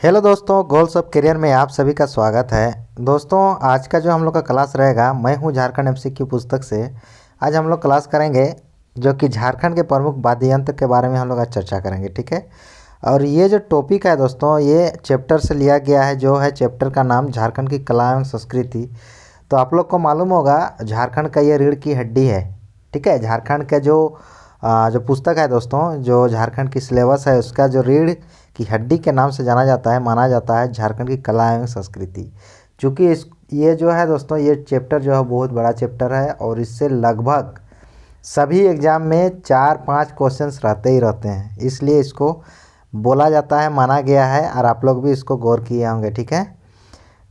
Hello दोस्तों, goals of career में आप सभी का स्वागत है। दोस्तों, आज का जो हम लोग का क्लास रहेगा, मैं हूं झारखंड एमसीक्यू पुस्तक से। आज हम लोग क्लास करेंगे जो कि झारखंड के प्रमुख वाद्य यंत्र के बारे में हम लोग आज चर्चा करेंगे, ठीक है। और ये जो टॉपिक है दोस्तों, ये चैप्टर से लिया गया है, जो है चैप्टर का नाम झारखंड की कला एवं संस्कृति। तो आप लोग को मालूम होगा, झारखंड का ये रीढ़ की हड्डी है, ठीक है। झारखंड का जो पुस्तक है दोस्तों, जो झारखंड की सिलेबस है, उसका जो रीढ़ की हड्डी के नाम से जाना जाता है, माना जाता है झारखंड की कला एवं संस्कृति। चूँकि इस ये जो है दोस्तों, ये चैप्टर जो है बहुत बड़ा चैप्टर है और इससे लगभग सभी एग्ज़ाम में 4-5 क्वेश्चंस रहते ही रहते हैं, इसलिए इसको बोला जाता है, माना गया है। और आप लोग भी इसको गौर किए होंगे, ठीक है।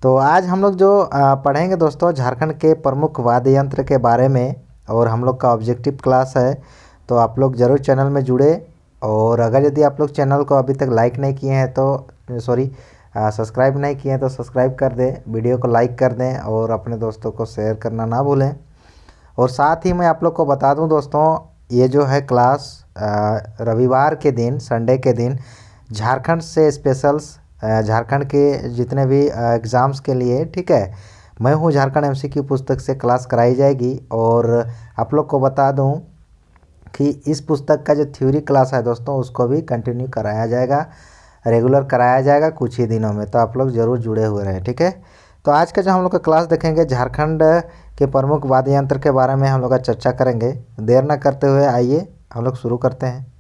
तो आज हम लोग जो पढ़ेंगे दोस्तों, झारखंड के प्रमुख वाद्य यंत्र के बारे में, और हम लोग का ऑब्जेक्टिव क्लास है। तो आप लोग ज़रूर चैनल में जुड़े, और अगर यदि आप लोग चैनल को अभी तक लाइक नहीं किए हैं तो सब्सक्राइब नहीं किए हैं तो सब्सक्राइब कर दें, वीडियो को लाइक कर दें और अपने दोस्तों को शेयर करना ना भूलें। और साथ ही मैं आप लोग को बता दूं दोस्तों, ये जो है क्लास रविवार के दिन, संडे के दिन झारखंड से स्पेशल्स, झारखंड के जितने भी एग्ज़ाम्स के लिए, ठीक है, मैं हूँ झारखंड एमसीक्यू पुस्तक से क्लास कराई जाएगी। और आप लोग को बता दूं कि इस पुस्तक का जो थ्योरी क्लास है दोस्तों, उसको भी कंटिन्यू कराया जाएगा, रेगुलर कराया जाएगा कुछ ही दिनों में। तो आप लोग ज़रूर जुड़े हुए रहें, ठीक है। तो आज का जो हम लोग का क्लास देखेंगे, झारखंड के प्रमुख वाद्य यंत्र के बारे में हम लोग का चर्चा करेंगे। देर न करते हुए आइए हम लोग शुरू करते हैं।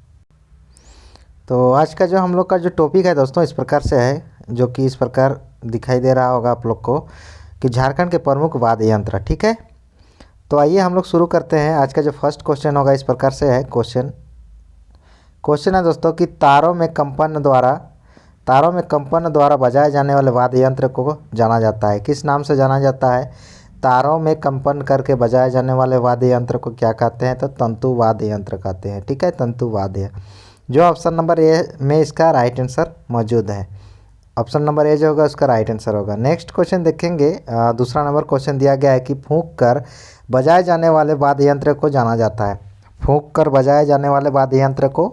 तो आज का जो हम लोग का जो टॉपिक है दोस्तों, इस प्रकार से है, जो कि इस प्रकार दिखाई दे रहा होगा आप लोग को, कि झारखंड के प्रमुख वाद्य यंत्र, ठीक है। तो आइए हम लोग शुरू करते हैं। आज का जो फर्स्ट क्वेश्चन होगा, इस प्रकार से है क्वेश्चन है दोस्तों कि तारों में कंपन द्वारा बजाए जाने वाले वाद्य यंत्र को जाना जाता है, किस नाम से जाना जाता है? तारों में कंपन करके बजाए जाने वाले वाद्य यंत्र को क्या कहते हैं? तो तंतु वाद्य यंत्र कहते हैं, ठीक है, तंतु वाद्य। जो ऑप्शन नंबर ए में इसका राइट आंसर मौजूद है, ऑप्शन नंबर ए जो होगा उसका राइट आंसर होगा। नेक्स्ट क्वेश्चन देखेंगे। दूसरा नंबर क्वेश्चन दिया गया है कि फूंक कर बजाए जाने वाले वाद्य यंत्र को जाना जाता है। फूंक कर बजाए जाने वाले वाद्य यंत्र को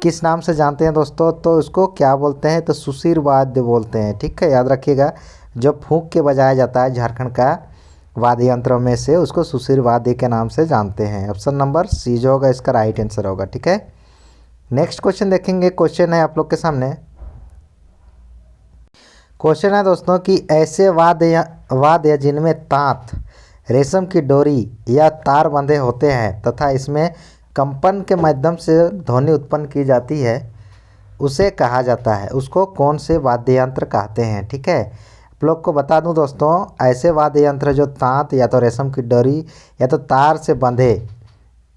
किस नाम से जानते हैं दोस्तों? तो उसको क्या बोलते हैं? तो सुशीर वाद्य बोलते हैं, ठीक है, याद रखिएगा। जब फूंक के बजाया जाता है झारखंड का वाद्य यंत्रों में से, उसको सुशीर वाद्य के नाम से जानते हैं। ऑप्शन नंबर सी जो होगा इसका राइट आंसर होगा, ठीक है। नेक्स्ट क्वेश्चन देखेंगे। क्वेश्चन है आप लोग के सामने, क्वेश्चन है दोस्तों कि ऐसे वाद्य जिनमें तांत, रेशम की डोरी या तार बंधे होते हैं तथा इसमें कंपन के माध्यम से ध्वनि उत्पन्न की जाती है, उसे कहा जाता है, उसको कौन से वाद्य यंत्र कहते हैं, ठीक है। आप लोग को बता दूं दोस्तों, ऐसे वाद्य यंत्र जो तांत या तो रेशम की डोरी या तो तार से बंधे,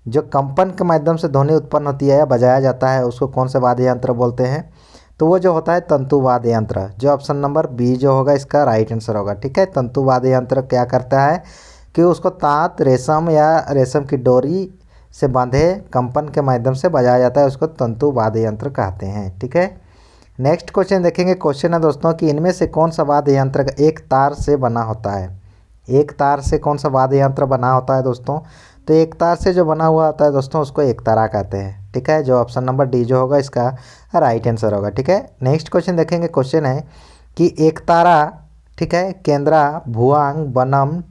जो कंपन के माध्यम से ध्वनि उत्पन्न होती है या बजाया जाता है, उसको कौन से वाद्य यंत्र बोलते हैं? तो वो जो होता है तंतु वाद्य यंत्र। जो ऑप्शन नंबर बी जो होगा इसका राइट आंसर होगा, ठीक है। तंतु वाद्य यंत्र क्या करता है कि उसको तांत, रेशम या रेशम की डोरी से बांधे कंपन के माध्यम से बजाया जाता है, उसको तंतु वाद्य यंत्र कहते हैं, ठीक है। नेक्स्ट क्वेश्चन देखेंगे। क्वेश्चन है दोस्तों कि इनमें से कौन सा वाद्य यंत्र एक तार से बना होता है? एक तार से कौन सा वाद्य यंत्र बना होता है दोस्तों? तो एक तार से जो बना हुआ होता है दोस्तों, उसको एक तारा कहते हैं, ठीक है। जो ऑप्शन नंबर डी जो होगा इसका राइट आंसर होगा, ठीक है। नेक्स्ट क्वेश्चन देखेंगे। क्वेश्चन है कि एक तारा, ठीक है, केंद्रा, भुआंग, बनम,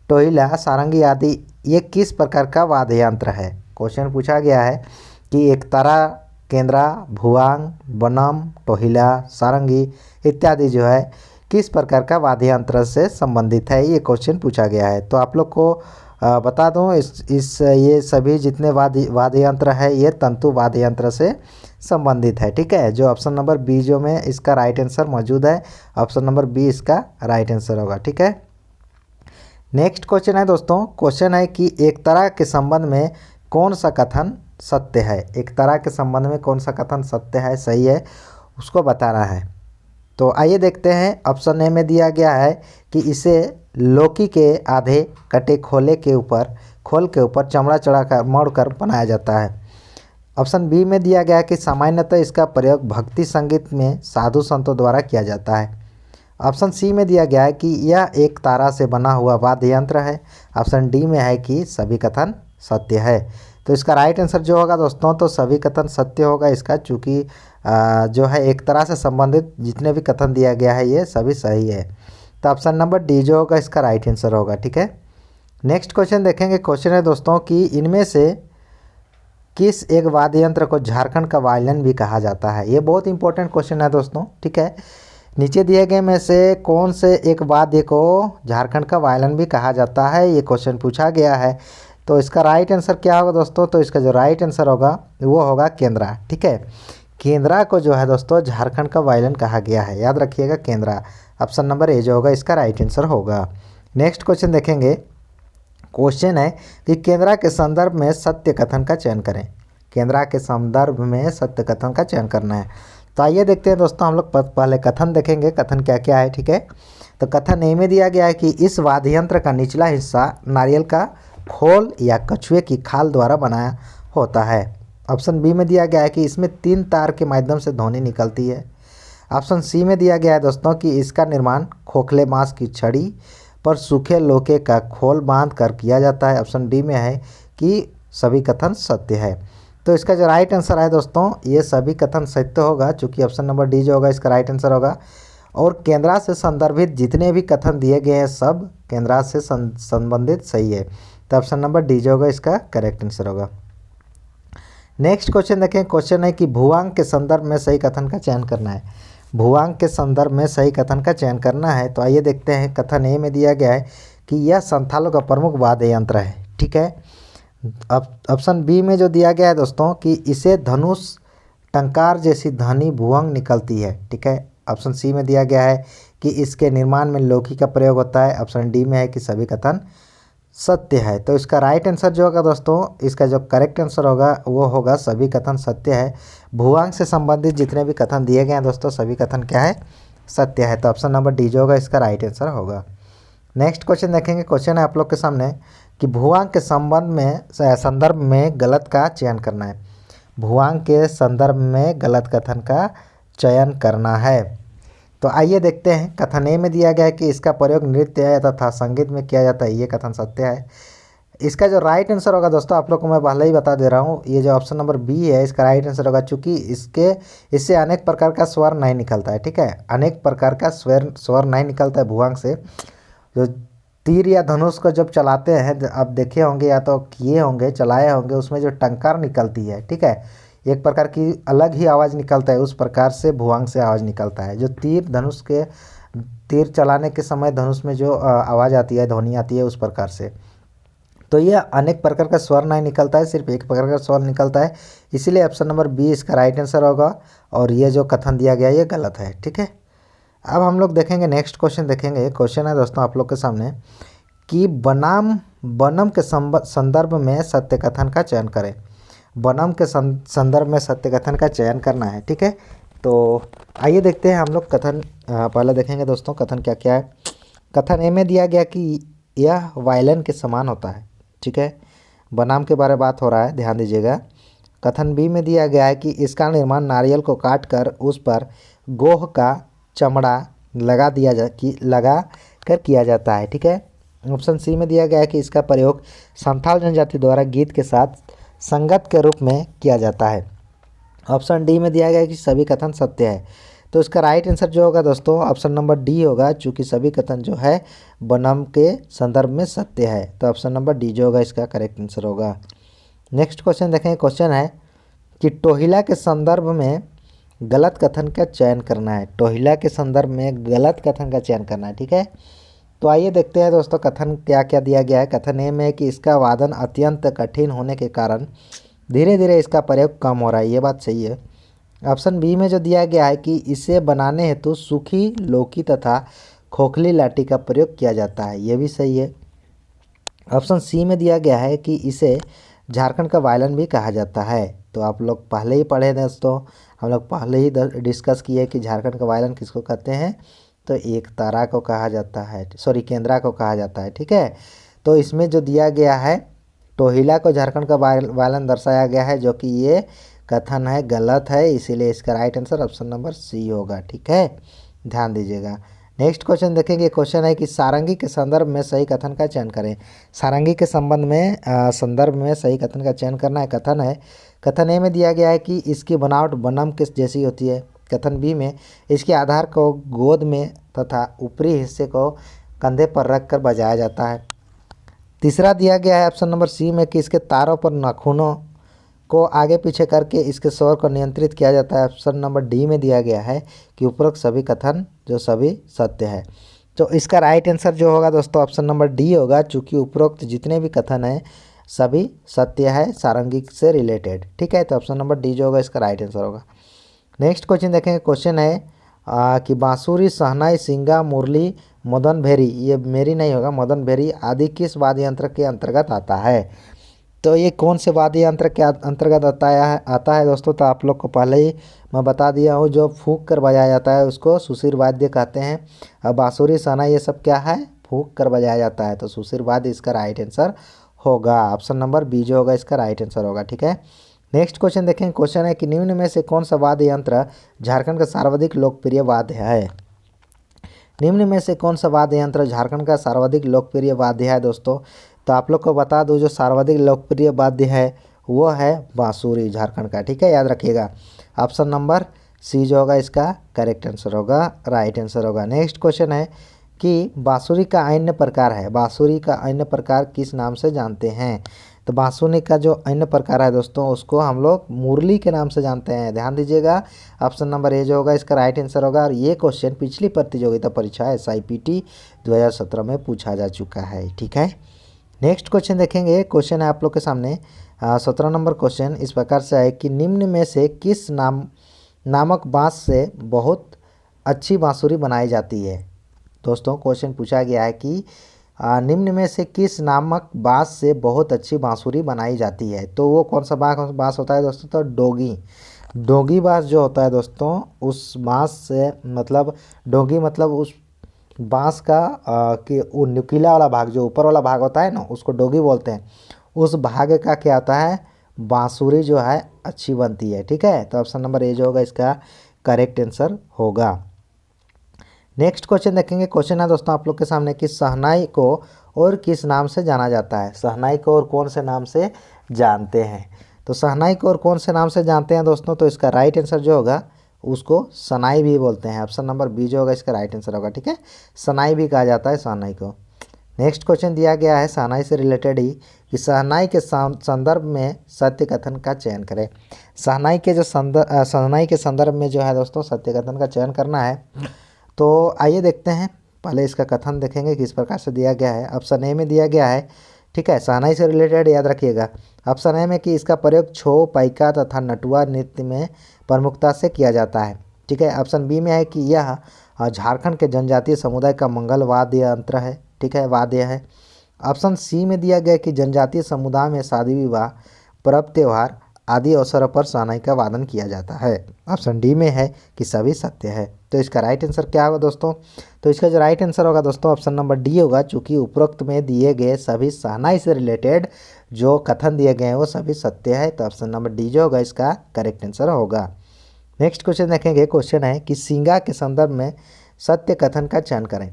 टोइला, सारंगी आदि ये किस प्रकार का वाद्य यंत्र है? क्वेश्चन पूछा गया है कि एक तारा, केंद्रा, भुआंग, बनम, टोहिला, सारंगी इत्यादि जो है किस प्रकार का वाद्य यंत्र से संबंधित है, ये क्वेश्चन पूछा गया है। तो आप लोग को बता दूं, ये सभी जितने वाद्य यंत्र है, ये तंतु वाद्य यंत्र से संबंधित है, ठीक है। जो ऑप्शन नंबर बी जो में इसका राइट आंसर मौजूद है, ऑप्शन नंबर बी इसका राइट आंसर होगा, ठीक है। नेक्स्ट क्वेश्चन है दोस्तों। क्वेश्चन है कि एक तारा के संबंध में कौन सा कथन सत्य है? एक तारा के संबंध में कौन सा कथन सत्य है, सही है, उसको बताना है। तो आइए देखते हैं। ऑप्शन ए में दिया गया है कि इसे लौकी के आधे कटे खोल के ऊपर चमड़ा चढ़ाकर मोड़कर बनाया जाता है। ऑप्शन बी में दिया गया है कि सामान्यतः इसका प्रयोग भक्ति संगीत में साधु संतों द्वारा किया जाता है। ऑप्शन सी में दिया गया है कि यह एक तारा से बना हुआ वाद्य यंत्र है। ऑप्शन डी में है कि सभी कथन सत्य है। तो इसका राइट आंसर जो होगा दोस्तों, तो सभी कथन सत्य होगा इसका, चूँकि जो है एक तरह से संबंधित जितने भी कथन दिया गया है ये सभी सही है। तो ऑप्शन नंबर डी जो होगा इसका राइट आंसर होगा। ठीक है, नेक्स्ट क्वेश्चन देखेंगे। क्वेश्चन है दोस्तों कि इनमें से किस एक वाद्य यंत्र को झारखंड का वायलिन भी कहा जाता है। ये बहुत इंपॉर्टेंट क्वेश्चन है दोस्तों। ठीक है, नीचे दिए गए में से कौन से एक वाद्य को झारखंड का वायलिन भी कहा जाता है, ये क्वेश्चन पूछा गया है। तो इसका राइट आंसर क्या होगा दोस्तों? तो इसका जो राइट आंसर होगा वो होगा केंद्रा। ठीक है, केंद्रा को जो है दोस्तों झारखंड का वायलिन कहा गया है, याद रखिएगा केंद्रा। ऑप्शन नंबर ए जो होगा इसका राइट आंसर होगा। नेक्स्ट क्वेश्चन देखेंगे। क्वेश्चन है कि केंद्रा के संदर्भ में सत्य कथन का चयन करें। केंद्रा के संदर्भ में सत्य कथन का चयन करना है। तो आइए देखते हैं दोस्तों, हम लोग पहले कथन देखेंगे, कथन क्या क्या है। ठीक है, तो कथन ए में दिया गया है कि इस वाद्य यंत्र का निचला हिस्सा नारियल का खोल या कछुए की खाल द्वारा बनाया होता है। ऑप्शन बी में दिया गया है कि इसमें 3 तार के माध्यम से ध्वनि निकलती है। ऑप्शन सी में दिया गया है दोस्तों कि इसका निर्माण खोखले बांस की छड़ी पर सूखे लोहे का खोल बांध कर किया जाता है। ऑप्शन डी में है कि सभी कथन सत्य है। तो इसका जो राइट आंसर है दोस्तों ये सभी कथन सत्य होगा, चूँकि ऑप्शन नंबर डी जो होगा इसका राइट आंसर होगा। और केंद्रा से संदर्भित जितने भी कथन दिए गए हैं सब केंद्रा से संबंधित सही है। तो ऑप्शन नंबर डी जो होगा इसका करेक्ट आंसर होगा। नेक्स्ट क्वेश्चन देखें। क्वेश्चन है कि भूवांग के संदर्भ में सही कथन का चयन करना है। भूवांग के संदर्भ में सही कथन का चयन करना है। तो आइए देखते हैं। कथन ए में दिया गया है कि यह संथालों का प्रमुख वाद्य यंत्र है। ठीक है, ऑप्शन बी में जो दिया गया है दोस्तों कि इसे धनुष टंकार जैसी ध्वनि भुवंग निकलती है। ठीक है, ऑप्शन सी में दिया गया है कि इसके निर्माण में लौकी का प्रयोग होता है। ऑप्शन डी में है कि सभी कथन सत्य है। तो इसका राइट आंसर जो होगा दोस्तों इसका जो करेक्ट आंसर होगा वो होगा सभी कथन सत्य है। भूवांग से संबंधित जितने भी कथन दिए गए हैं दोस्तों सभी कथन क्या है? सत्य है। तो ऑप्शन नंबर डी जो होगा इसका राइट आंसर होगा। नेक्स्ट क्वेश्चन देखेंगे। क्वेश्चन है आप लोग के सामने कि भूवांग के संदर्भ में गलत का चयन करना है। भूवांग के संदर्भ में गलत कथन का चयन करना है। तो आइए देखते हैं। कथन ए में दिया गया है कि इसका प्रयोग नृत्य तथा संगीत में किया जाता है। ये कथन सत्य है। इसका जो राइट आंसर होगा दोस्तों आप लोग को मैं पहले ही बता दे रहा हूँ, ये जो ऑप्शन नंबर बी है इसका राइट आंसर होगा, चूँकि इससे अनेक प्रकार का स्वर नहीं निकलता है। ठीक है, अनेक प्रकार का स्वर नहीं निकलता है भुवंग से। जो तीर या धनुष को जब चलाते हैं आप देखे होंगे या तो किए होंगे चलाए होंगे, उसमें जो टंकार निकलती है, ठीक है, एक प्रकार की अलग ही आवाज़ निकलता है, उस प्रकार से भुवंग से आवाज़ निकलता है। जो तीर चलाने के समय धनुष में जो आवाज़ आती है, ध्वनि आती है, उस प्रकार से। तो ये अनेक प्रकार का स्वर नहीं निकलता है, सिर्फ एक प्रकार का स्वर निकलता है। इसीलिए ऑप्शन नंबर बी इसका राइट आंसर होगा और ये जो कथन दिया गया ये गलत है। ठीक है, अब हम लोग देखेंगे नेक्स्ट क्वेश्चन देखेंगे। क्वेश्चन है दोस्तों आप लोग के सामने कि बनम के संदर्भ में सत्य कथन का चयन करें। बनम के संदर्भ में सत्य कथन का चयन करना है। ठीक है, तो आइए देखते हैं हम लोग कथन पहले देखेंगे दोस्तों कथन क्या क्या है। कथन ए में दिया गया कि यह वायलिन के समान होता है। ठीक है, बनाम के बारे में बात हो रहा है, ध्यान दीजिएगा। कथन बी में दिया गया है कि इसका निर्माण नारियल को काट कर उस पर गोह का चमड़ा लगा कर किया जाता है। ठीक है, ऑप्शन सी में दिया गया है कि इसका प्रयोग संथाल जनजाति द्वारा गीत के साथ संगत के रूप में किया जाता है। ऑप्शन डी में दिया गया है कि सभी कथन सत्य है। तो इसका राइट आंसर जो होगा दोस्तों ऑप्शन नंबर डी होगा, चूँकि सभी कथन जो है बनम के संदर्भ में सत्य है। तो ऑप्शन नंबर डी जो होगा इसका करेक्ट आंसर होगा। नेक्स्ट क्वेश्चन देखें। क्वेश्चन है कि टोहिला के संदर्भ में गलत कथन का चयन करना है। टोहिला के संदर्भ में गलत कथन का चयन करना है। ठीक है, तो आइए देखते हैं दोस्तों कथन क्या क्या दिया गया है। कथन ए में है कि इसका वादन अत्यंत कठिन होने के कारण धीरे धीरे इसका प्रयोग कम हो रहा है। ये बात सही है। ऑप्शन बी में जो दिया गया है कि इसे बनाने हेतु सूखी लौकी तथा खोखली लाठी का प्रयोग किया जाता है। ये भी सही है। ऑप्शन सी में दिया गया है कि इसे झारखंड का वायलिन भी कहा जाता है। तो आप लोग पहले ही पढ़े दोस्तों, हम लोग पहले ही डिस्कस किए कि झारखंड का वायलिन किसको कहते हैं, तो एक तारा को कहा जाता है, केंद्रा को कहा जाता है। ठीक है, तो इसमें जो दिया गया है टोहिला को झारखंड का वायलिन दर्शाया गया है, जो कि ये कथन है गलत है। इसीलिए इसका right answer option number C होगा। ठीक है, ध्यान दीजिएगा। नेक्स्ट क्वेश्चन देखेंगे। क्वेश्चन है कि सारंगी के संदर्भ में सही कथन का चयन करें। सारंगी के संबंध में संदर्भ में सही कथन का चयन करना है। कथन है, कथन ए में दिया गया है कि इसकी बनावट बनम के जैसी होती है। कथन बी में इसके आधार को गोद में तथा ऊपरी हिस्से को कंधे पर रख कर बजाया जाता है। तीसरा दिया गया है ऑप्शन नंबर सी में कि इसके तारों पर नाखूनों को आगे पीछे करके इसके स्वर को नियंत्रित किया जाता है। ऑप्शन नंबर डी में दिया गया है कि उपरोक्त सभी कथन जो सभी सत्य है। तो इसका राइट आंसर जो होगा दोस्तों ऑप्शन नंबर डी होगा, चूँकि उपरोक्त जितने भी कथन हैं सभी सत्य है सारंगी से रिलेटेड। ठीक है, तो ऑप्शन नंबर डी जो होगा इसका राइट आंसर होगा। नेक्स्ट क्वेश्चन देखेंगे। क्वेश्चन है कि बांसुरी, शहनाई, सिंगा, मुरली, मदन भेरी, ये मेरी नहीं होगा, मदन भेरी आदि किस वाद्य यंत्र के अंतर्गत आता है। तो ये कौन से वाद्य यंत्र के अंतर्गत आता है दोस्तों। तो आप लोग को पहले ही मैं बता दिया हूँ, जो फूंक कर बजाया जाता है उसको सुशीर वाद्य कहते हैं। अब बांसुरी, शहनाई ये सब क्या है, फूंक कर बजाया जाता है। तो सुशीर वाद्य इसका राइट आंसर होगा। ऑप्शन नंबर बी जो होगा इसका राइट आंसर होगा। ठीक है, नेक्स्ट क्वेश्चन देखें। क्वेश्चन है कि निम्न में से कौन सा वाद्य यंत्र झारखंड का सर्वाधिक लोकप्रिय वाद्य है। निम्न में से कौन सा वाद्य यंत्र झारखंड का सर्वाधिक लोकप्रिय वाद्य है दोस्तों। तो आप लोग को बता दूं, जो सर्वाधिक लोकप्रिय वाद्य है वो है बांसुरी झारखंड का। ठीक है, याद रखिएगा। ऑप्शन नंबर सी जो होगा इसका करेक्ट आंसर होगा, राइट आंसर होगा। नेक्स्ट क्वेश्चन है कि बांसुरी का अन्य प्रकार है। बांसुरी का अन्य प्रकार किस नाम से जानते हैं। तो बांसुरी का जो अन्य प्रकार है दोस्तों उसको हम लोग मुरली के नाम से जानते हैं। ध्यान दीजिएगा, ऑप्शन नंबर ए जो होगा इसका राइट आंसर होगा। और ये क्वेश्चन पिछली प्रतियोगिता परीक्षा SIPT 2017 में पूछा जा चुका है। ठीक है, नेक्स्ट क्वेश्चन देखेंगे। क्वेश्चन है आप लोग के सामने 17 नंबर क्वेश्चन इस प्रकार से है कि निम्न में से किस नामक बांस से बहुत अच्छी बांसुरी बनाई जाती है। दोस्तों क्वेश्चन पूछा गया है कि निम्न में से किस नामक बांस से बहुत अच्छी बांसुरी बनाई जाती है। तो वो कौन सा बांस होता है दोस्तों। तो डोगी बांस जो होता है दोस्तों, उस बांस से मतलब डोगी मतलब उस बांस का कि वो नुकीला वाला भाग जो ऊपर वाला भाग होता है ना उसको डोगी बोलते हैं। उस भाग का क्या होता है, बांसुरी जो है अच्छी बनती है। ठीक है, तो ऑप्शन नंबर ए जो होगा इसका करेक्ट आंसर होगा। नेक्स्ट क्वेश्चन देखेंगे। क्वेश्चन है दोस्तों आप लोग के सामने कि शहनाई को और किस नाम से जाना जाता है। शहनाई को और कौन से नाम से जानते हैं। तो शहनाई को और कौन से नाम से जानते हैं दोस्तों। तो इसका राइट आंसर जो होगा उसको सनाई भी बोलते हैं। ऑप्शन नंबर बी जो होगा इसका राइट आंसर होगा। ठीक है, सनाई भी कहा जाता है शहनाई को। नेक्स्ट क्वेश्चन दिया गया है शहनाई से रिलेटेड ही कि शहनाई के संदर्भ में सत्य कथन का चयन करें। शहनाई के संदर्भ में जो है दोस्तों सत्य कथन का चयन करना है। तो आइए देखते हैं, पहले इसका कथन देखेंगे किस प्रकार से दिया गया है। ऑप्शन ए में दिया गया है, ठीक है, शहनाई से रिलेटेड याद रखिएगा। ऑप्शन ए में कि इसका प्रयोग छो, पाइका तथा नटुआ नृत्य में प्रमुखता से किया जाता है। ठीक है, ऑप्शन बी में है कि यह झारखंड के जनजातीय समुदाय का मंगल वाद्य यंत्र है। ठीक है, वाद्य है। ऑप्शन सी में दिया गया कि जनजातीय समुदाय में शादी विवाह, पर्व त्योहार आदि अवसरों पर शहनाई का वादन किया जाता है। ऑप्शन डी में है कि सभी सत्य है। तो इसका राइट आंसर क्या होगा दोस्तों। तो इसका जो राइट आंसर होगा दोस्तों ऑप्शन नंबर डी होगा, चूँकि उपरोक्त में दिए गए सभी शहनाई से रिलेटेड जो कथन दिए गए हैं वो सभी सत्य है। तो ऑप्शन नंबर डी जो होगा इसका करेक्ट आंसर होगा। नेक्स्ट क्वेश्चन देखेंगे। क्वेश्चन है कि सिंगा के संदर्भ में सत्य कथन का चयन करें।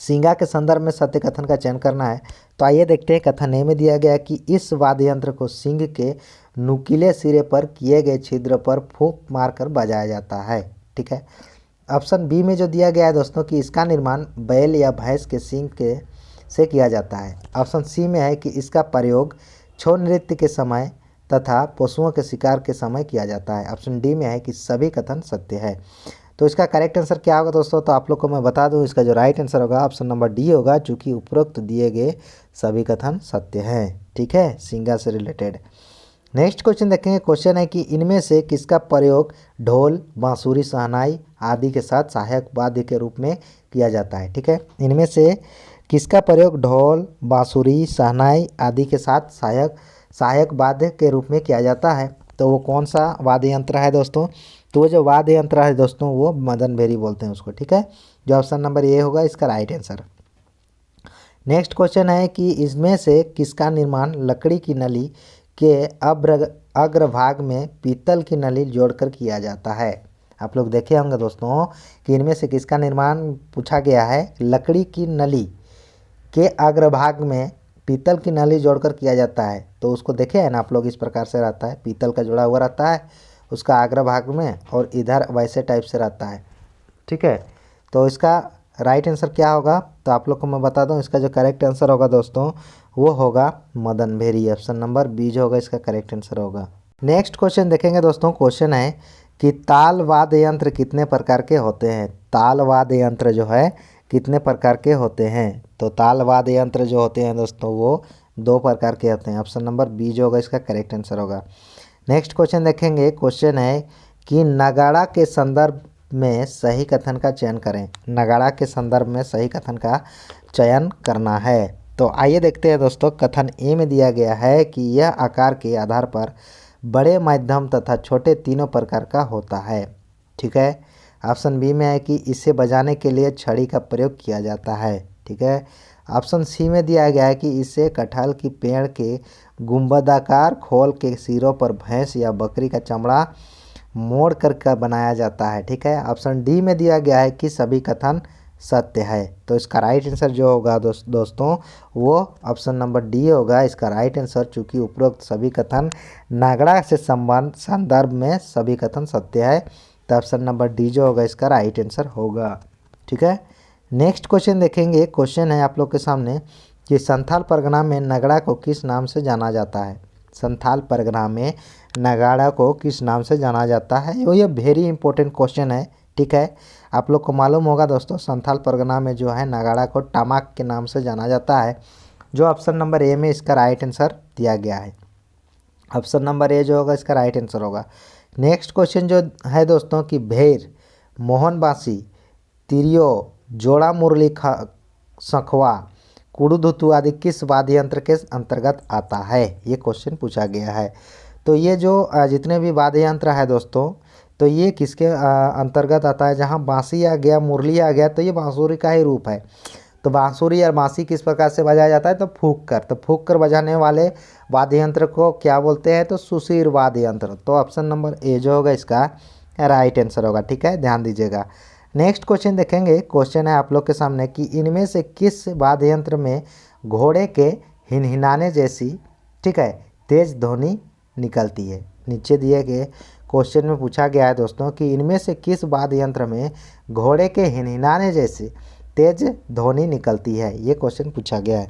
सिंगा के संदर्भ में सत्य कथन का चयन करना है। तो आइए देखते हैं। कथन ए में दिया गया कि इस वाद्य यंत्र को सिंग के नुकीले सिरे पर किए गए छिद्र पर फूंक मारकर बजाया जाता है। ठीक है, ऑप्शन बी में जो दिया गया है दोस्तों कि इसका निर्माण बैल या भैंस के सींग से किया जाता है। ऑप्शन सी में है कि इसका प्रयोग छौ नृत्य के समय तथा पशुओं के शिकार के समय किया जाता है। ऑप्शन डी में है कि सभी कथन सत्य है। तो इसका करेक्ट आंसर क्या होगा दोस्तों। तो आप लोग को मैं बता दूं, इसका जो राइट आंसर होगा ऑप्शन नंबर डी होगा, चूँकि उपरोक्त दिए गए सभी कथन सत्य हैं। ठीक है, सिंगा से रिलेटेड। नेक्स्ट क्वेश्चन देखेंगे। क्वेश्चन है कि इनमें से किसका प्रयोग ढोल, बांसुरी, शहनाई आदि के साथ सहायक वाद्य के रूप में किया जाता है। ठीक है, इनमें से किसका प्रयोग ढोल, बांसुरी, शहनाई आदि के साथ सहायक वाद्य के रूप में किया जाता है। तो वो कौन सा वाद्य यंत्र है दोस्तों। तो वो जो वाद्य यंत्र है दोस्तों वो मदन भेरी बोलते हैं उसको। ठीक है, जो ऑप्शन नंबर ए होगा इसका राइट आंसर। नेक्स्ट क्वेश्चन है कि इसमें से किसका निर्माण लकड़ी की नली के अग्रभाग में पीतल की नली जोड़कर किया जाता है। आप लोग देखे होंगे दोस्तों कि इनमें से किसका निर्माण पूछा गया है। लकड़ी की नली के अग्रभाग में पीतल की नली जोड़कर किया जाता है। तो उसको देखे हैं ना आप लोग, इस प्रकार से रहता है, पीतल का जुड़ा हुआ रहता है उसका अग्रभाग में, और इधर वैसे टाइप से रहता है। ठीक है, तो इसका राइट आंसर क्या होगा, तो आप लोग को मैं बता दूं, इसका जो करेक्ट आंसर होगा दोस्तों वो होगा मदन भेरी। ऑप्शन नंबर बी जो होगा इसका करेक्ट आंसर होगा। नेक्स्ट क्वेश्चन देखेंगे दोस्तों। क्वेश्चन है कि ताल वाद्य यंत्र कितने प्रकार के होते हैं। ताल वाद्य यंत्र जो है कितने प्रकार के होते हैं। तो ताल वाद्य यंत्र जो होते हैं दोस्तों वो 2 प्रकार के होते हैं। ऑप्शन नंबर बी जो होगा इसका करेक्ट आंसर होगा। नेक्स्ट क्वेश्चन देखेंगे। क्वेश्चन है कि नगाड़ा के संदर्भ में सही कथन का चयन करें। नगाड़ा के संदर्भ में सही कथन का चयन करना है। तो आइए देखते हैं दोस्तों। कथन ए में दिया गया है कि यह आकार के आधार पर बड़े, मध्यम तथा छोटे तीनों प्रकार का होता है। ठीक है। ऑप्शन बी में है कि इसे बजाने के लिए छड़ी का प्रयोग किया जाता है। ठीक है। ऑप्शन सी में दिया गया है कि इसे कटहल की पेड़ के गुंबदाकार खोल के सिरों पर भैंस या बकरी का चमड़ा मोड़ कर बनाया जाता है। ठीक है। ऑप्शन डी में दिया गया है कि सभी कथन सत्य है। तो इसका राइट आंसर जो होगा दोस्तों वो ऑप्शन नंबर डी होगा इसका राइट आंसर। चूँकि उपरोक्त सभी कथन नगड़ा से संदर्भ में सभी कथन सत्य है, तो ऑप्शन नंबर डी जो होगा इसका राइट आंसर होगा। ठीक है। नेक्स्ट क्वेश्चन देखेंगे। क्वेश्चन है आप लोग के सामने कि संथाल परगना में नगड़ा को किस नाम से जाना जाता है। संथाल परगना में नगाड़ा को किस नाम से जाना जाता है। ये वेरी इंपॉर्टेंट क्वेश्चन है। ठीक है। आप लोग को मालूम होगा दोस्तों संथाल परगना में जो है नगाड़ा को टामाक के नाम से जाना जाता है, जो ऑप्शन नंबर ए में इसका राइट आंसर दिया गया है। ऑप्शन नंबर ए जो होगा इसका राइट आंसर होगा। नेक्स्ट क्वेश्चन जो है दोस्तों कि भेर, मोहन बांसी, तिरियो, जोड़ा मुरली सखवा, कुड़ुधुतु आदि किस वाद्य यंत्र के अंतर्गत आता है। ये क्वेश्चन पूछा गया है। तो ये जो जितने भी वाद्य यंत्र है दोस्तों, तो ये किसके अंतर्गत आता है। जहाँ बांसी आ गया, मुरली आ गया, तो ये बांसुरी का ही रूप है। तो बांसुरी और बांसी किस प्रकार से बजाया जाता है, तो फूंक कर। तो फूंक कर बजाने वाले वाद्य यंत्र को क्या बोलते हैं, तो सुशीर वाद्य यंत्र। तो ऑप्शन नंबर ए जो होगा इसका राइट आंसर होगा। ठीक है, ध्यान दीजिएगा। नेक्स्ट क्वेश्चन देखेंगे। क्वेश्चन है आप लोग के सामने कि इनमें से किस वाद्य यंत्र में घोड़े के हिनहिनाने जैसी, ठीक है, तेज ध्वनि निकलती है। नीचे दिए गए क्वेश्चन में पूछा गया है दोस्तों कि इनमें से किस वाद्य यंत्र में घोड़े के हिनहिनाने जैसी तेज ध्वनि निकलती है। ये क्वेश्चन पूछा गया है।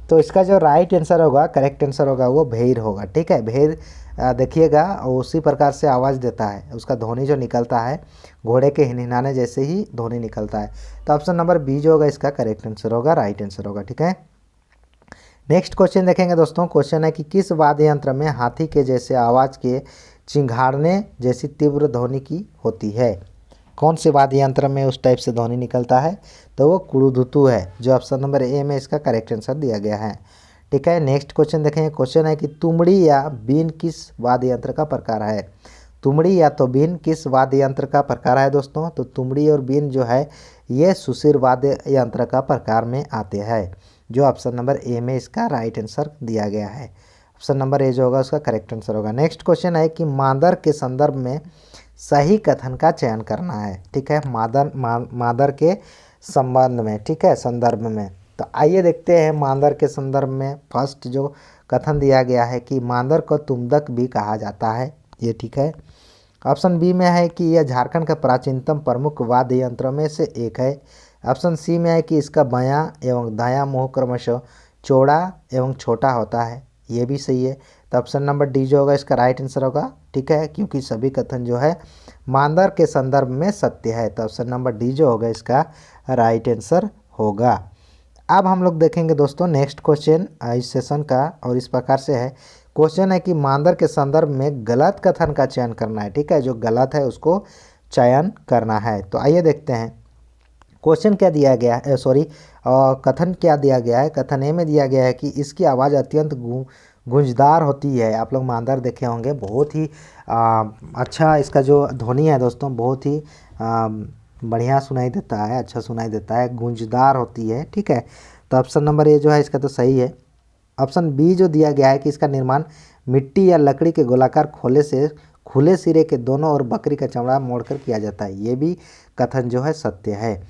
तो इसका जो राइट आंसर होगा, करेक्ट आंसर होगा वो भेर होगा। ठीक है। भेर देखिएगा उसी प्रकार से आवाज़ देता है, उसका ध्वनि जो निकलता है घोड़े के हिनहिनाने जैसे ही ध्वनि निकलता है। तो ऑप्शन नंबर बी जो होगा इसका करेक्ट आंसर होगा, राइट आंसर होगा। ठीक है। नेक्स्ट क्वेश्चन देखेंगे दोस्तों। क्वेश्चन है कि किस वाद्य यंत्र में हाथी के जैसे आवाज़ के चिंघाड़ने जैसी तीव्र ध्वनि की होती है। कौन से वाद्य यंत्र में उस टाइप से ध्वनि निकलता है, तो वो कुड़ुधुतु है, जो ऑप्शन नंबर ए में इसका करेक्ट आंसर दिया गया है। ठीक है। नेक्स्ट क्वेश्चन देखेंगे। क्वेश्चन है कि तुमड़ी या बीन किस वाद्य यंत्र का प्रकार है। तुमड़ी या तो बीन किस वाद्य यंत्र का प्रकार है दोस्तों, तो तुमड़ी और बीन जो है ये सुशीर वाद्य यंत्र का प्रकार में आते हैं, जो ऑप्शन नंबर ए में इसका राइट आंसर दिया गया है। ऑप्शन नंबर ए जो होगा उसका करेक्ट आंसर होगा। नेक्स्ट क्वेश्चन है कि मादर के संदर्भ में सही कथन का चयन करना है। ठीक है। मादर के संबंध में, ठीक है, संदर्भ में। तो आइए देखते हैं मादर के संदर्भ में फर्स्ट जो कथन दिया गया है कि मादर को तुमदक भी कहा जाता है। ये ठीक है। ऑप्शन बी में है कि यह झारखंड का प्राचीनतम प्रमुख वाद्य यंत्रों में से एक है। ऑप्शन सी में है कि इसका बायां एवं दायां मुंह क्रमशः चौड़ा एवं छोटा होता है। ये भी सही है। तो ऑप्शन नंबर डी जो होगा इसका राइट आंसर होगा। ठीक है, क्योंकि सभी कथन जो है मादर के संदर्भ में सत्य है। तो ऑप्शन नंबर डी जो होगा इसका राइट आंसर होगा। अब हम लोग देखेंगे दोस्तों नेक्स्ट क्वेश्चन इस सेशन का, और इस प्रकार से है। क्वेश्चन है कि मादर के संदर्भ में गलत कथन का चयन करना है। ठीक है, जो गलत है उसको चयन करना है। तो आइए देखते हैं क्वेश्चन क्या दिया गया है, कथन क्या दिया गया है। कथन ए में दिया गया है कि इसकी आवाज़ अत्यंत गूंजदार होती है। आप लोग मादर देखे होंगे, बहुत ही अच्छा इसका जो ध्वनि है दोस्तों बहुत ही बढ़िया सुनाई देता है, अच्छा सुनाई देता है, गूंजदार होती है। ठीक है। तो ऑप्शन नंबर ए जो है इसका तो सही है। ऑप्शन बी जो दिया गया है कि इसका निर्माण मिट्टी या लकड़ी के गोलाकार खोले से खुले सिरे के दोनों ओर बकरी का चमड़ा मोड़कर किया जाता है। ये भी कथन जो है सत्य है।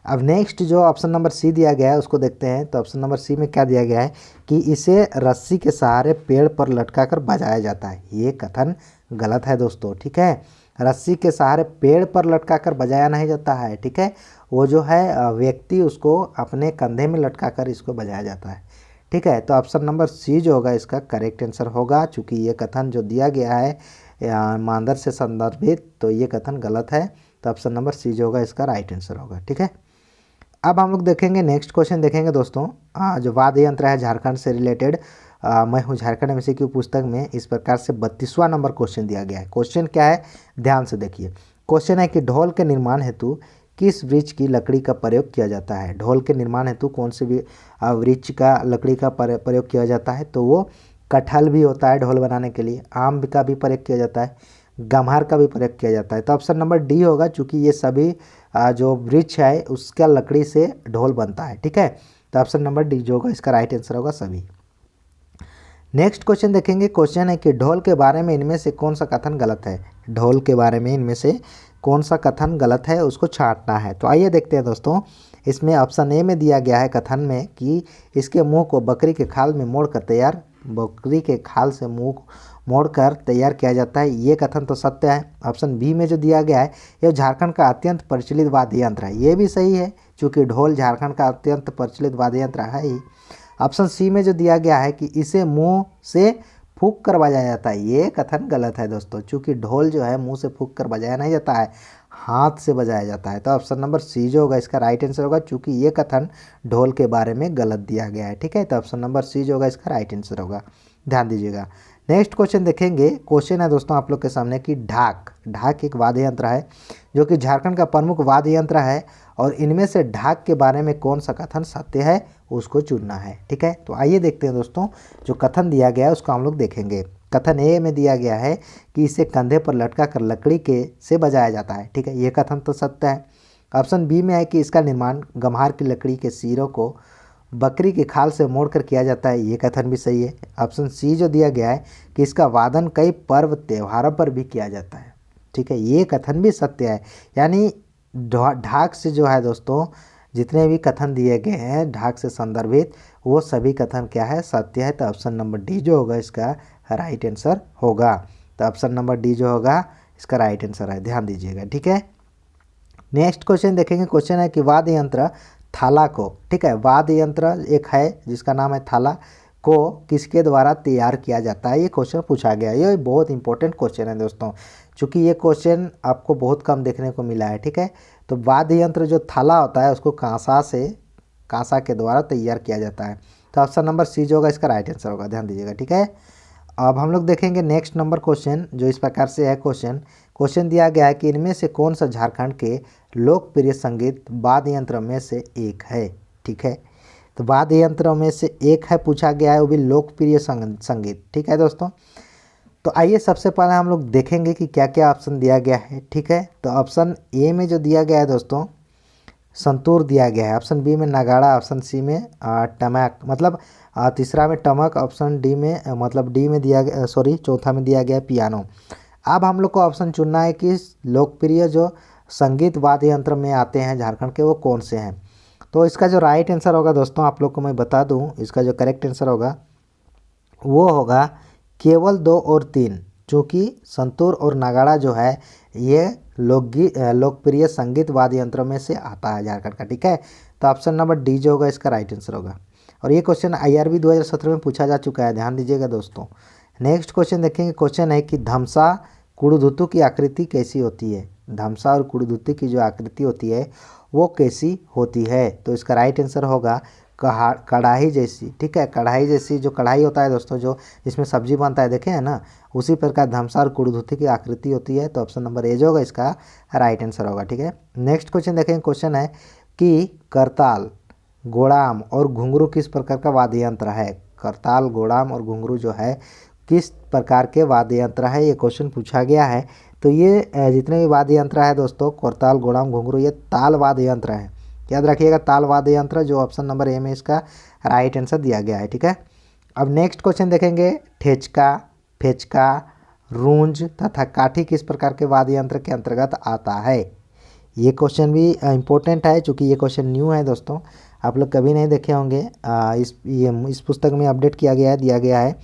अब नेक्स्ट जो ऑप्शन नंबर सी दिया गया है उसको देखते हैं। तो ऑप्शन नंबर सी में क्या दिया गया है कि इसे रस्सी के सहारे पेड़ पर लटकाकर बजाया जाता है। ये कथन गलत है दोस्तों, ठीक है। रस्सी के सहारे पेड़ पर लटकाकर बजाया नहीं जाता है, ठीक है। वो जो है व्यक्ति उसको अपने कंधे में लटकाकर इसको बजाया जाता है, ठीक है। तो ऑप्शन नंबर सी जो होगा इसका करेक्ट आंसर होगा। चूँकि ये कथन जो दिया गया है मांदर से संदर्भित, तो ये कथन गलत है। तो ऑप्शन नंबर सी जो होगा इसका राइट आंसर होगा, ठीक है। अब हम लोग देखेंगे नेक्स्ट क्वेश्चन देखेंगे दोस्तों। जो वाद्य यंत्र है झारखंड से रिलेटेड, मैं हूँ झारखंड MCQ पुस्तक में इस प्रकार से 32वां नंबर क्वेश्चन दिया गया है। क्वेश्चन क्या है, ध्यान से देखिए। क्वेश्चन है कि ढोल के निर्माण हेतु किस वृक्ष की लकड़ी का प्रयोग किया जाता है। ढोल के निर्माण हेतु कौन से वृक्ष का लकड़ी का प्रयोग किया जाता है। तो वो कटहल भी होता है ढोल बनाने के लिए, आम का भी प्रयोग किया जाता है, गम्हार का भी प्रयोग किया जाता है। तो ऑप्शन नंबर डी होगा, चूँकि ये सभी जो वृक्ष है उसका लकड़ी से ढोल बनता है, ठीक है। तो ऑप्शन नंबर डी जो होगा इसका राइट आंसर होगा सभी। नेक्स्ट क्वेश्चन देखेंगे। क्वेश्चन है कि ढोल के बारे में इनमें से कौन सा कथन गलत है। ढोल के बारे में इनमें से कौन सा कथन गलत है उसको छांटना है। तो आइए देखते हैं दोस्तों। इसमें ऑप्शन ए में दिया गया है कथन में कि इसके मुंह को बकरी के खाल में बकरी के खाल से मुंह मोड़कर तैयार किया जाता है। ये कथन तो सत्य है। ऑप्शन बी में जो दिया गया है यह झारखंड का अत्यंत प्रचलित वाद्य यंत्र है। ये भी सही है, चूँकि ढोल झारखंड का अत्यंत प्रचलित वाद्य यंत्र है ही। ऑप्शन सी में जो दिया गया है कि इसे मुंह से फूंक कर बजाया जाता है, ये कथन गलत है दोस्तों, चूँकि ढोल जो है मुंह से फूंक कर बजाया नहीं जाता है, हाथ से बजाया जाता है। तो ऑप्शन नंबर सी जो होगा इसका राइट आंसर होगा, चूँकि ये कथन ढोल के बारे में गलत दिया गया है, ठीक है। तो ऑप्शन नंबर सी जो होगा इसका राइट आंसर होगा, ध्यान दीजिएगा। नेक्स्ट क्वेश्चन देखेंगे। क्वेश्चन है दोस्तों आप लोग के सामने कि ढाक एक वाद्य यंत्र है जो कि झारखंड का प्रमुख वाद्य यंत्र है, और इनमें से ढाक के बारे में कौन सा कथन सत्य है उसको चुनना है, ठीक है। तो आइए देखते हैं दोस्तों, जो कथन दिया गया है उसको हम लोग देखेंगे। कथन ए में दिया गया है कि इसे कंधे पर लटका कर लकड़ी के से बजाया जाता है, ठीक है। ये कथन तो सत्य है। ऑप्शन बी में है कि इसका निर्माण गम्हार की लकड़ी के सिरों को बकरी की खाल से मोड़कर किया जाता है। ये कथन भी सही है। ऑप्शन सी जो दिया गया है कि इसका वादन कई पर्व त्योहारों पर भी किया जाता है, ठीक है। ये कथन भी सत्य है। यानी ढाक से जो है दोस्तों जितने भी कथन दिए गए हैं ढाक से संदर्भित, वो सभी कथन क्या है, सत्य है। तो ऑप्शन नंबर डी जो होगा इसका राइट आंसर होगा। तो ऑप्शन नंबर डी जो होगा इसका राइट आंसर है, ध्यान दीजिएगा, ठीक है। नेक्स्ट क्वेश्चन देखेंगे। क्वेश्चन है कि वाद्य यंत्र थाला को, ठीक है, वाद्य यंत्र एक है जिसका नाम है थाला, को किसके द्वारा तैयार किया जाता है। ये क्वेश्चन पूछा गया है। ये बहुत इंपॉर्टेंट क्वेश्चन है दोस्तों, चूँकि ये क्वेश्चन आपको बहुत कम देखने को मिला है, ठीक है। तो वाद्य यंत्र जो थाला होता है उसको कांसा के द्वारा तैयार किया जाता है। तो ऑप्शन नंबर सी जो होगा इसका राइट आंसर होगा, ध्यान दीजिएगा, ठीक है। अब हम लोग देखेंगे नेक्स्ट नंबर क्वेश्चन, जो इस प्रकार से है। क्वेश्चन दिया गया है कि इनमें से कौन सा झारखंड के लोकप्रिय संगीत वाद्य यंत्र में से एक है, ठीक है। तो वाद्य यंत्रों में से एक है पूछा गया है, वो भी लोकप्रिय संगीत, ठीक है दोस्तों। तो आइए सबसे पहले हम लोग देखेंगे कि क्या क्या ऑप्शन दिया गया है, ठीक है। तो ऑप्शन ए में जो दिया गया है दोस्तों संतूर दिया गया है। ऑप्शन बी में नगाड़ा, ऑप्शन सी में टमक, मतलब तीसरा में टमक, ऑप्शन डी में मतलब डी में दिया गया, सॉरी चौथा में दिया गया है पियानो। अब हम लोग को ऑप्शन चुनना है कि लोकप्रिय जो संगीत वाद्य यंत्र में आते हैं झारखंड के वो कौन से हैं। तो इसका जो राइट आंसर होगा दोस्तों आप लोग को मैं बता दूं, इसका जो करेक्ट आंसर होगा वो होगा केवल 2 और 3, चूँकि संतूर और नगाड़ा जो है ये लोकप्रिय संगीत वाद्य यंत्रों में से आता है झारखंड का, ठीक है। तो ऑप्शन नंबर डी जो होगा इसका राइट आंसर होगा। और ये क्वेश्चन IRB 2017 में पूछा जा चुका है, ध्यान दीजिएगा दोस्तों। नेक्स्ट क्वेश्चन देखेंगे। क्वेश्चन है कि धमसा कुड़ुधुतु की आकृति कैसी होती है। धमसा और कुड़ुधुतु की जो आकृति होती है वो कैसी होती है। तो इसका राइट आंसर होगा कढ़ाई जैसी, ठीक है। कढ़ाई जैसी, जो कढ़ाई होता है दोस्तों जो जिसमें सब्जी बनता है, देखे हैं ना, उसी प्रकार धमसा और कुड़ुधुतु की आकृति होती है। तो ऑप्शन नंबर ए जो होगा इसका राइट आंसर होगा, ठीक है। नेक्स्ट क्वेश्चन देखेंगे। क्वेश्चन है कि करताल, गोड़ाम और घुंघरू किस प्रकार का वाद्य यंत्र है। करताल, गोड़ाम और घुंघरू जो है किस प्रकार के वाद्य यंत्र है, ये क्वेश्चन पूछा गया है। तो ये जितने भी वाद्य यंत्र है दोस्तों, करताल, गोड़ाम, घुंघरू, ये ताल वाद्य यंत्र है, याद रखिएगा, ताल वाद्य यंत्र, जो ऑप्शन नंबर ए में इसका राइट आंसर दिया गया है, ठीक है। अब नेक्स्ट क्वेश्चन देखेंगे। ठेचका, फेचका, रूंज तथा काठी किस प्रकार के वाद्य यंत्र के अंतर्गत आता है। ये क्वेश्चन भी इम्पोर्टेंट है, चूँकि ये क्वेश्चन न्यू है दोस्तों, आप लोग कभी नहीं देखे होंगे। इस पुस्तक में अपडेट किया गया है, दिया गया है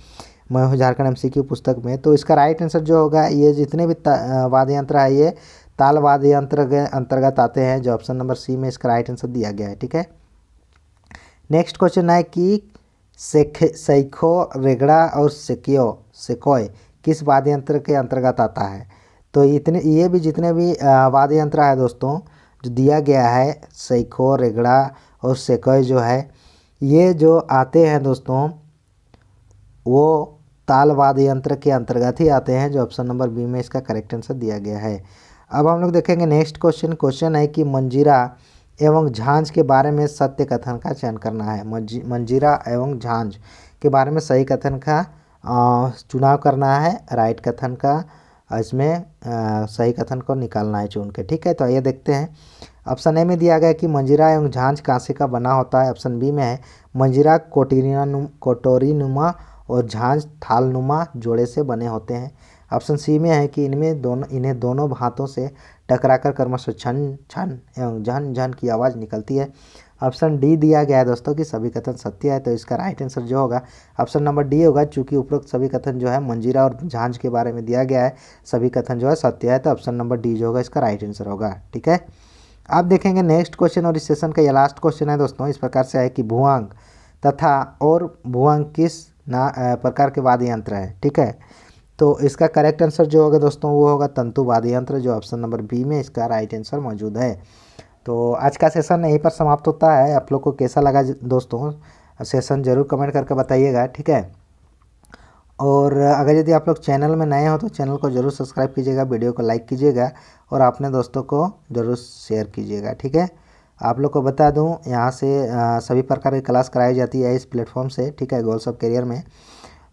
मैं हूँ झारखंड एमसीक्यू पुस्तक में। तो इसका राइट आंसर जो होगा, ये जितने भी वाद्य यंत्र है ये ताल वाद्य यंत्र के अंतर्गत आते हैं, जो ऑप्शन नंबर सी में इसका राइट आंसर दिया गया है। ठीक है, नेक्स्ट क्वेश्चन है कि सैखो, रेगड़ा और सेकोय किस वाद्य यंत्र के अंतर्गत आता है। तो ये भी जितने भी वाद्य यंत्र है दोस्तों जो दिया गया है, सैखो, रेगड़ा और सेकोय जो है, ये जो आते हैं दोस्तों वो ताल वाद्य यंत्र के अंतर्गत ही आते हैं, जो ऑप्शन नंबर बी में इसका करेक्ट आंसर दिया गया है। अब हम लोग देखेंगे नेक्स्ट क्वेश्चन है कि मंजीरा एवं झांझ के बारे में सत्य कथन का चयन करना है। मंजीरा एवं झांझ के बारे में सही कथन का चुनाव करना है, राइट कथन का इसमें सही कथन को निकालना है चुन के। ठीक है, तो आइए देखते हैं। ऑप्शन ए में दिया गया कि मंजीरा एवं झांझ कांसे का बना होता है। ऑप्शन बी में है मंजीरा कोटोरीनुमा और झांझ थालनुमा जोड़े से बने होते हैं। ऑप्शन सी में है कि इन्हें दोनों हाथों से टकराकर क्रमशः छन छन एवं झन झन की आवाज़ निकलती है। ऑप्शन डी दिया गया है दोस्तों कि सभी कथन सत्य है, तो इसका राइट आंसर जो होगा ऑप्शन नंबर डी होगा। चूँकि उपरोक्त सभी कथन जो है मंजीरा और झांझ के बारे में दिया गया है, सभी कथन जो है सत्य है, तो ऑप्शन नंबर डी जो होगा इसका राइट आंसर होगा। ठीक है, आप देखेंगे नेक्स्ट क्वेश्चन, और इस सेशन का ये लास्ट क्वेश्चन है दोस्तों। इस प्रकार से है कि भुआंग तथा और भुआंग किस प्रकार के वाद्य यंत्र है। ठीक है, तो इसका करेक्ट आंसर जो होगा दोस्तों वो होगा तंतु वाद्य यंत्र, जो ऑप्शन नंबर बी में इसका राइट आंसर मौजूद है। तो आज का सेशन यहीं पर समाप्त होता है। आप लोग को कैसा लगा दोस्तों सेशन ज़रूर कमेंट करके बताइएगा। ठीक है, और अगर यदि आप लोग चैनल में नए हो तो चैनल को ज़रूर सब्सक्राइब कीजिएगा, वीडियो को लाइक कीजिएगा और अपने दोस्तों को ज़रूर शेयर कीजिएगा। ठीक है, आप लोग को बता दूं यहाँ से सभी प्रकार की क्लास कराई जाती है इस प्लेटफॉर्म से। ठीक है, गोल्स ऑफ करियर में।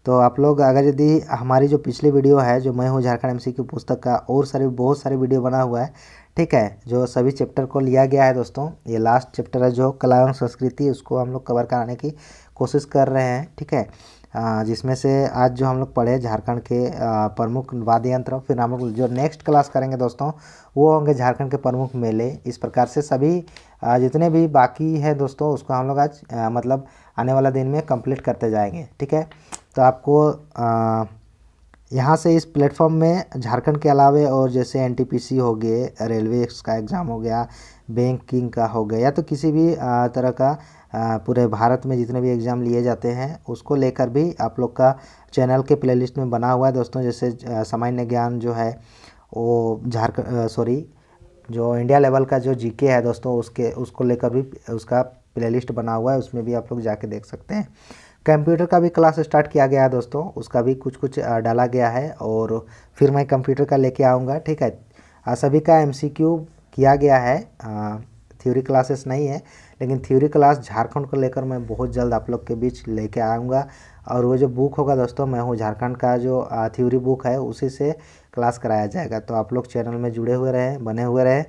तो आप लोग अगर यदि हमारी जो पिछली वीडियो है, जो मैं हूँ झारखंड एमसीक्यू पुस्तक का, और बहुत सारे वीडियो बना हुआ है। ठीक है, जो सभी चैप्टर को लिया गया है दोस्तों। ये लास्ट चैप्टर है जो कला एवं संस्कृति, उसको हम लोग कवर कराने की कोशिश कर रहे हैं। ठीक है, जिसमें से आज जो हम लोग पढ़े झारखंड के प्रमुख वाद्य यंत्र, फिर हम लोग जो नेक्स्ट क्लास करेंगे दोस्तों वो होंगे झारखंड के प्रमुख मेले। इस प्रकार से सभी जितने भी बाकी है दोस्तों उसको हम लोग आज मतलब आने वाला दिन में कंप्लीट करते जाएंगे। ठीक है, तो आपको यहाँ से इस प्लेटफॉर्म में झारखंड के अलावे और जैसे एनटीपीसी हो गए, रेलवे का एग्ज़ाम हो गया, बैंकिंग का हो गया, या तो किसी भी तरह का पूरे भारत में जितने भी एग्ज़ाम लिए जाते हैं उसको लेकर भी आप लोग का चैनल के प्लेलिस्ट में बना हुआ है दोस्तों। जैसे सामान्य ज्ञान जो है वो जो इंडिया लेवल का जो जीके है दोस्तों उसको लेकर भी उसका प्लेलिस्ट बना हुआ है, उसमें भी आप लोग जाके देख सकते हैं। कंप्यूटर का भी क्लास स्टार्ट किया गया है दोस्तों, उसका भी कुछ डाला गया है, और फिर मैं कंप्यूटर का लेके आऊँगा। ठीक है, सभी का एमसीक्यू किया गया है, थ्योरी क्लासेस नहीं है, लेकिन थ्योरी क्लास झारखंड को लेकर मैं बहुत जल्द आप लोग के बीच लेके आऊँगा। और वो जो बुक होगा दोस्तों, मैं हूँ झारखंड का जो थ्योरी बुक है उसी से क्लास कराया जाएगा। तो आप लोग चैनल में जुड़े हुए रहें, बने हुए रहें,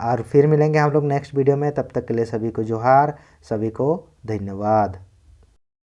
और फिर मिलेंगे हम लोग नेक्स्ट वीडियो में। तब तक के लिए सभी को जोहार, सभी को धन्यवाद।